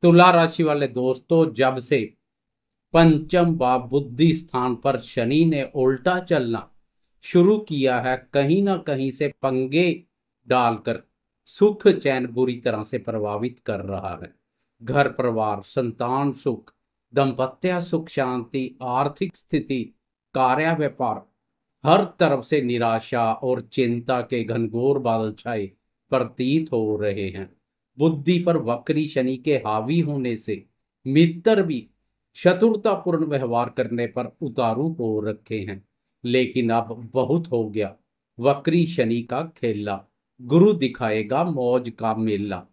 तुला राशि वाले दोस्तों, जब से पंचम भाव बुद्धि स्थान पर शनि ने उल्टा चलना शुरू किया है, कहीं ना कहीं से पंगे डालकर सुख चैन बुरी तरह से प्रभावित कर रहा है। घर परिवार, संतान सुख, दाम्पत्य सुख शांति, आर्थिक स्थिति, कार्य व्यापार, हर तरफ से निराशा और चिंता के घनघोर बादल छाए प्रतीत हो रहे हैं। बुद्धि पर वक्री शनि के हावी होने से मित्र भी शत्रुतापूर्ण व्यवहार करने पर उतारू हो रखे हैं। लेकिन अब बहुत हो गया वक्री शनि का खेला, गुरु दिखाएगा मौज का मेला।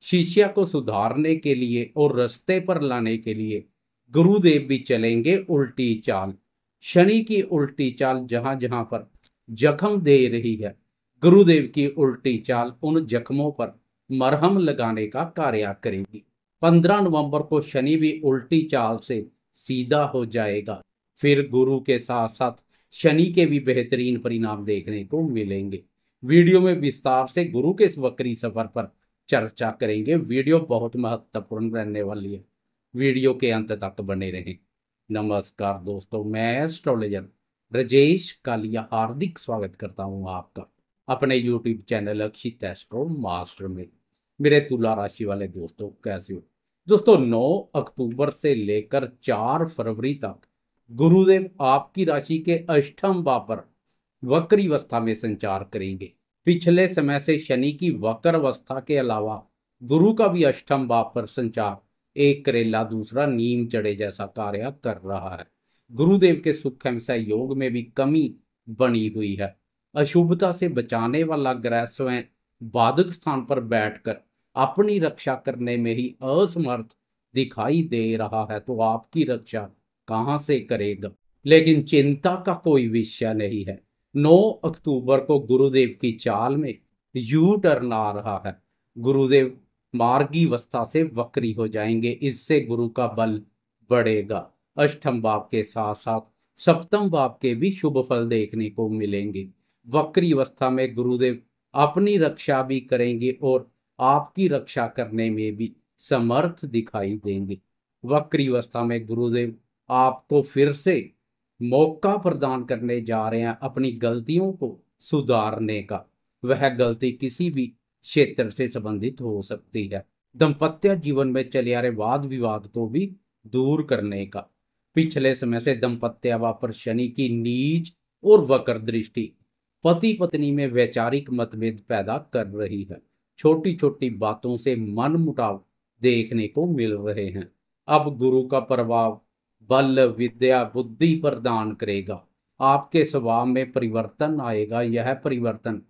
शिष्य को सुधारने के लिए और रास्ते पर लाने के लिए गुरुदेव भी चलेंगे उल्टी चाल। शनि की उल्टी चाल जहां जहां पर जख्म दे रही है, गुरुदेव की उल्टी चाल उन जख्मों पर मरहम लगाने का कार्य करेगी। 15 नवंबर को शनि भी उल्टी चाल से सीधा हो जाएगा। फिर गुरु के साथ साथ शनि के भी बेहतरीन परिणाम देखने को मिलेंगे। वीडियो में विस्तार से गुरु के इस वक्री सफर पर चर्चा करेंगे। वीडियो बहुत महत्वपूर्ण रहने वाली है, वीडियो के अंत तक बने रहें। नमस्कार दोस्तों, मैं एस्ट्रोलॉजर राजेश कालिया हार्दिक स्वागत करता हूं आपका अपने यूट्यूब चैनल अक्षित एस्ट्रो मास्टर में। मेरे तुला राशि वाले दोस्तों, कैसे हो दोस्तों? 9 अक्टूबर से लेकर 4 फरवरी तक गुरुदेव आपकी राशि के अष्टम भाव पर वक्री अवस्था में संचार करेंगे। पिछले समय से शनि की वक्र अवस्था के अलावा गुरु का भी अष्टम भाव पर संचार एक करेला दूसरा नीम चढ़े जैसा कार्य कर रहा है। गुरुदेव के सुख एवं सहयोग में भी कमी बनी हुई है। अशुभता से बचाने वाला ग्रह स्वयं बाधक स्थान पर बैठकर अपनी रक्षा करने में ही असमर्थ दिखाई दे रहा है, तो आपकी रक्षा कहां से करेगा? लेकिन चिंता का कोई विषय नहीं है। 9 अक्टूबर को गुरुदेव की चाल में यू टर्न आ रहा है। गुरुदेव मार्गी अवस्था से वक्री हो जाएंगे, इससे गुरु का बल बढ़ेगा। अष्टम भाव के साथ साथ सप्तम भाव के भी शुभ फल देखने को मिलेंगे। वक्री अवस्था में गुरुदेव अपनी रक्षा भी करेंगे और आपकी रक्षा करने में भी समर्थ दिखाई देंगे। वक्री अवस्था में गुरुदेव आपको फिर से मौका प्रदान करने जा रहे हैं अपनी गलतियों को सुधारने का। वह गलती किसी भी क्षेत्र से संबंधित हो सकती है। दाम्पत्य जीवन में चले आ रहे वाद विवाद को भी दूर करने का। पिछले समय से दाम्पत्य भाव पर शनि की नीच और वक्र दृष्टि पति पत्नी में वैचारिक मतभेद पैदा कर रही है। छोटी छोटी बातों से मन मुटाव देखने को मिल रहे हैं। अब गुरु का प्रभाव बल विद्या बुद्धि प्रदान करेगा। आपके स्वभाव में परिवर्तन आएगा। यह परिवर्तन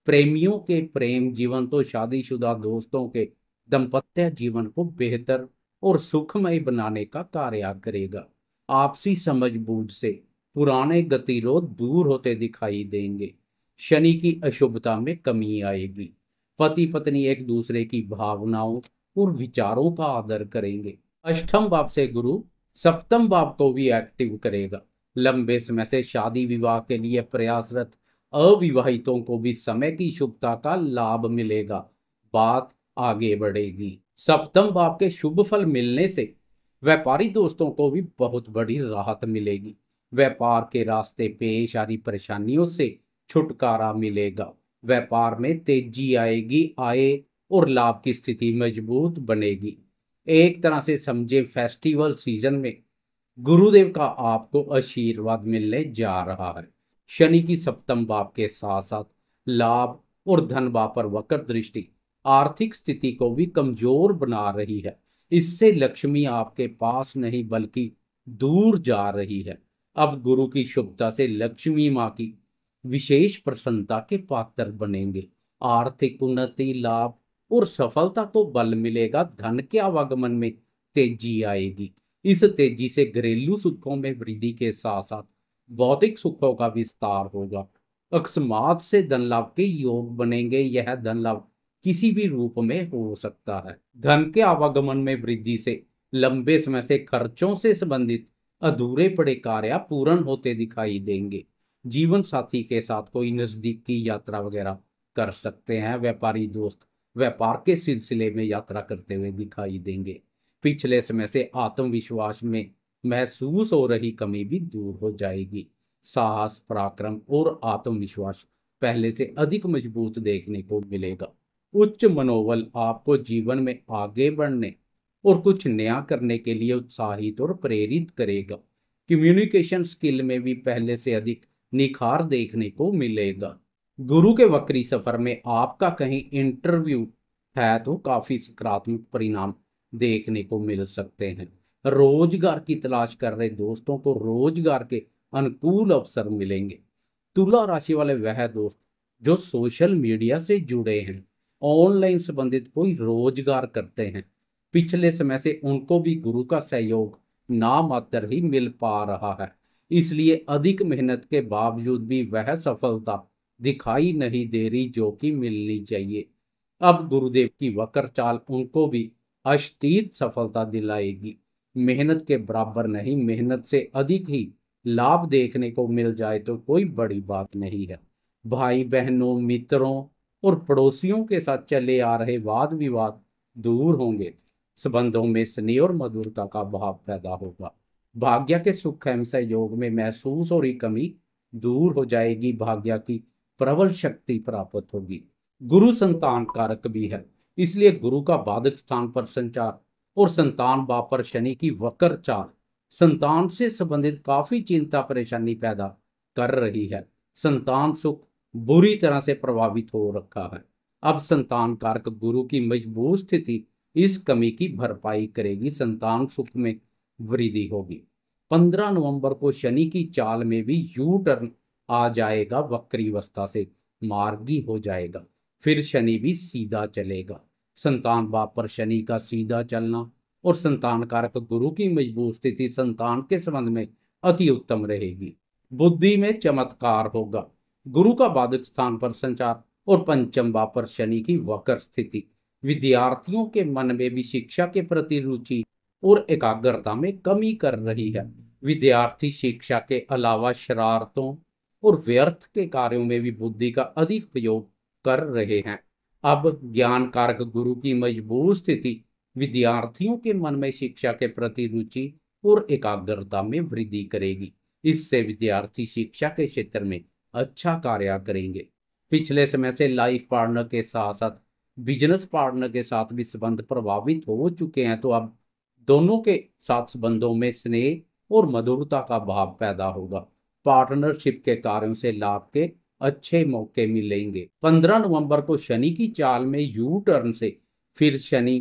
प्रेमियों के प्रेम जीवन तो शादीशुदा दोस्तों के दाम्पत्य जीवन को बेहतर और सुखमय बनाने का कार्य करेगा। आपसी समझबूझ से पुराने गतिरोध दूर होते दिखाई देंगे। शनि की अशुभता में कमी आएगी। पति पत्नी एक दूसरे की भावनाओं और विचारों का आदर करेंगे। अष्टम भाव से गुरु सप्तम भाव को भी एक्टिव करेगा। लंबे समय से शादी विवाह के लिए प्रयासरत अविवाहितों को भी समय की शुभता का लाभ मिलेगा। बात आगे बढ़ेगी। सप्तम भाव के शुभ फल मिलने से व्यापारी दोस्तों को भी बहुत बड़ी राहत मिलेगी। व्यापार के रास्ते पेश आ रही परेशानियों से छुटकारा मिलेगा। व्यापार में तेजी आएगी। आय और लाभ की स्थिति मजबूत बनेगी। एक तरह से समझे फेस्टिवल सीजन में गुरुदेव का आपको आशीर्वाद मिलने जा रहा है। शनि की सप्तम भाव के साथ साथ लाभ और धन भाव पर वक्र दृष्टि आर्थिक स्थिति को भी कमजोर बना रही है। इससे लक्ष्मी आपके पास नहीं बल्कि दूर जा रही है। अब गुरु की शुभता से लक्ष्मी माँ की विशेष प्रसन्नता के पात्र बनेंगे। आर्थिक उन्नति लाभ और सफलता को बल मिलेगा। धन के आवागमन में तेजी आएगी। इस तेजी से घरेलू सुखों में वृद्धि के साथ साथ भौतिक सुखों का विस्तार होगा। अकस्मात से धन लाभ के योग बनेंगे। यह धन लाभ किसी भी रूप में हो सकता है। धन के आवागमन में वृद्धि से लंबे समय से खर्चों से संबंधित अधूरे पड़े कार्य पूर्ण होते दिखाई देंगे। जीवन साथी के साथ कोई नजदीक की यात्रा वगैरह कर सकते हैं। व्यापारी दोस्त व्यापार के सिलसिले में यात्रा करते हुए दिखाई देंगे। पिछले समय से आत्मविश्वास में महसूस हो रही कमी भी दूर हो जाएगी। साहस, पराक्रम और आत्मविश्वास पहले से अधिक मजबूत देखने को मिलेगा। उच्च मनोबल आपको जीवन में आगे बढ़ने और कुछ नया करने के लिए उत्साहित और प्रेरित करेगा। कम्युनिकेशन स्किल में भी पहले से अधिक निखार देखने को मिलेगा। गुरु के वक्री सफर में आपका कहीं इंटरव्यू है तो काफी सकारात्मक परिणाम देखने को मिल सकते हैं। रोजगार की तलाश कर रहे दोस्तों को रोजगार के अनुकूल अवसर मिलेंगे। तुला राशि वाले वह दोस्त जो सोशल मीडिया से जुड़े हैं, ऑनलाइन संबंधित कोई रोजगार करते हैं, पिछले समय से उनको भी गुरु का सहयोग नामात्र ही मिल पा रहा है। इसलिए अधिक मेहनत के बावजूद भी वह सफलता दिखाई नहीं दे रही जो कि मिलनी चाहिए। अब गुरुदेव की वक्र चाल उनको भी अष्टीत सफलता दिलाएगी। मेहनत के बराबर नहीं, मेहनत से अधिक ही लाभ देखने को मिल जाए तो कोई बड़ी बात नहीं है। भाई बहनों, मित्रों और पड़ोसियों के साथ चले आ रहे वाद विवाद दूर होंगे। संबंधों में स्नेह और मधुरता का भाव पैदा होगा। भाग्य के सुख एवं सहयोग में महसूस हो रही कमी दूर हो जाएगी। भाग्य की प्रबल शक्ति प्राप्त होगी। गुरु संतान कारक भी है, इसलिए गुरु का बाधक स्थान पर संचार और संतान भाव पर शनि की वक्र चाल संतान से संबंधित काफी चिंता परेशानी पैदा कर रही है। संतान सुख बुरी तरह से प्रभावित हो रखा है। अब संतान कारक गुरु की मजबूत स्थिति इस कमी की भरपाई करेगी। संतान सुख में वृद्धि होगी। 15 नवंबर को शनि की चाल में भी यू टर्न आ जाएगा। वक्री अवस्था से मार्गी हो जाएगा। फिर शनि भी सीधा चलेगा। संतान भाव पर शनि का सीधा चलना और संतान कारक गुरु की मजबूत स्थिति संतान के संबंध में अति उत्तम रहेगी। बुद्धि में चमत्कार होगा। गुरु का बाधक स्थान पर संचार और पंचम भाव पर शनि की वक्र स्थिति विद्यार्थियों के मन में भी शिक्षा के प्रति रुचि और एकाग्रता में कमी कर रही है। विद्यार्थी शिक्षा के अलावा शरारतों और व्यर्थ के कार्यों में भी बुद्धि का अधिक प्रयोग कर रहे हैं। अब ज्ञान कारक गुरु की मजबूत स्थिति विद्यार्थियों के मन में शिक्षा के प्रति रुचि और एकाग्रता में वृद्धि करेगी। इससे विद्यार्थी शिक्षा के क्षेत्र में अच्छा कार्य करेंगे। पिछले समय से लाइफ पार्टनर के साथ साथ बिजनेस पार्टनर के साथ भी संबंध प्रभावित हो चुके हैं, तो अब दोनों के साथ संबंधों में स्नेह और मधुरता का भाव पैदा होगा। पार्टनरशिप के कार्यों से लाभ के अच्छे मौके मिलेंगे। 15 नवंबर को शनि की चाल में यू टर्न से फिर शनि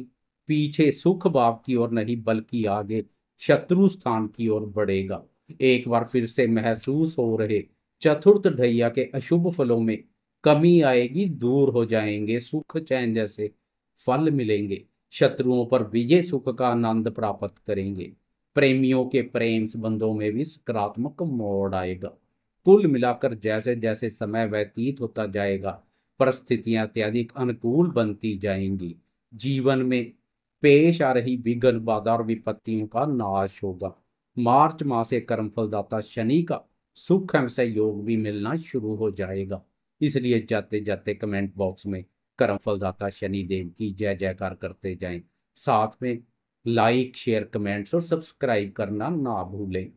पीछे सुख भाव की ओर नहीं बल्कि आगे शत्रु स्थान की ओर बढ़ेगा। एक बार फिर से महसूस हो रहे चतुर्थ ढैया के अशुभ फलों में कमी आएगी, दूर हो जाएंगे। सुख चैन जैसे फल मिलेंगे। शत्रुओं पर विजय सुख का आनंद प्राप्त करेंगे। प्रेमियों के प्रेम संबंधों में भी सकारात्मक मोड़ आएगा। कुल मिलाकर जैसे जैसे समय व्यतीत होता जाएगा परिस्थितियां अत्यधिक अनुकूल बनती जाएंगी। जीवन में पेश आ रही विघ्न, बाधा और विपत्तियों का नाश होगा। मार्च माह से कर्मफलदाता शनि का सुख एवं सहयोग भी मिलना शुरू हो जाएगा। इसलिए जाते जाते कमेंट बॉक्स में कर्मफलदाता शनिदेव की जय जयकार करते जाएं। साथ में लाइक, शेयर, कमेंट्स और सब्सक्राइब करना ना भूलें।